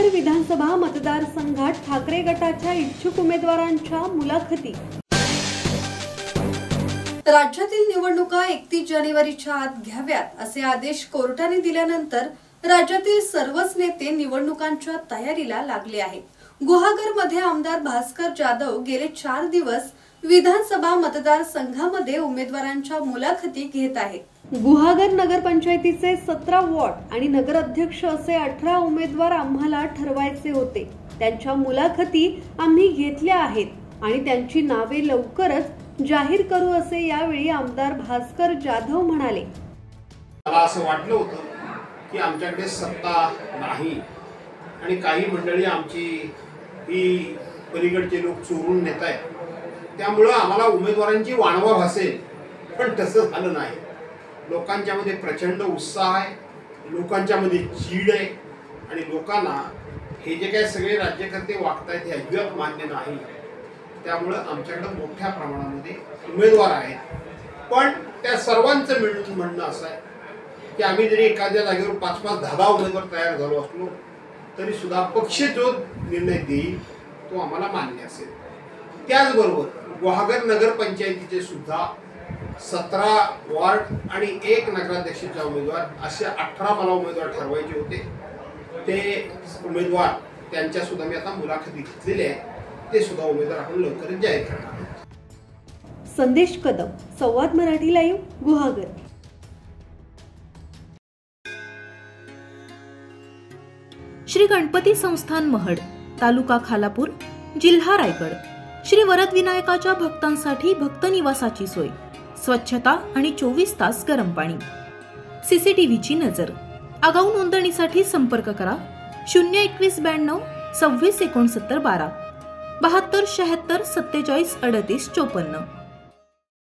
गुहागर विधानसभा मतदारसंघात ठाकरे गटाच्या इच्छुक उमेदवारांच्या मुलाखती। राज्यातील निवडणुका 31 जानेवारीच्या आत घ्याव्यात असे आदेश कोर्टाने दिल्यानंतर राज्यातील सर्वच नेते निवडणुकांच्या तयारीला लागले आहेत। गुहागरमध्ये आमदार भास्कर जाधव गेले 4 दिवस विधानसभा मतदारसंघामध्ये उमेदवारांच्या मुलाखती घेत आहेत। गुहागर नगरपंचायतीचे 17 वॉर्ड आणि नगराध्यक्ष असे 18 उमेदवार आम्हाला ठरवायचे होते। त्यांच्या मुलाखती आम्ही घेतल्या आहेत आणि त्यांची नावे लवकरच जाहीर करू असे यावेळी आमदार भास्कर जाधव म्हणाले। मला असं वाटलं होतं की आमच्याकडे सत्ता नाही आणि काही मंडळी आमची ही पलीकडचे लोक चोरून नेत आहेत, त्यामुळे आम्हाला उमेदवारांची वाणवा भासेल, पण तसं झालं नाही। लोकांच्या मध्ये प्रचंड उत्साह आहे, लोकांच्या मध्ये चीड आहे आणि लोकांना हे जे काही सगळे राज्यकर्ते वागतायत हे अजिबात मान्य नाही। त्यामुळे आमच्याकडे मोठ्या प्रमाणामध्ये उमेदवार आहेत, पण त्या सर्वांचं मिळून म्हणणं असं आहे की आम्ही जरी एखाद्या जागेवर 5-5, 10 उमेदवार तयार झालो असलो तरी सुद्धा पक्ष जो निर्णय देईल तो आम्हाला मान्य असेल। त्याचबरोबर गुहागर नगरपंचायतीचे सुद्धा 17 वॉर्ड आणि 1 नगराध्यक्षाचा उमेदवार असे 18 मला उमेदवार ठरवायचे होते। ते उमेदवार त्यांच्या सुद्धा मी आता मुलाखती घेतलेल्या आहेत, ते सुद्धा उमेदवार आपण लवकरच जाहीर करणार आहोत। संदेश कदम, संवाद मराठी लाईव्ह, गुहागर। श्री गणपती संस्थान महड, तालुका खालापूर, जिल्हा रायगड। श्री वरद विनायकाच्या भक्तांसाठी भक्त निवासाची सोय, स्वच्छता आणि 24 तास गरम पाणी, सीसीटीव्हीची नजर। आगाऊ नोंदणीसाठी संपर्क करा 021 92 26 69 12 72 76 47 38 54।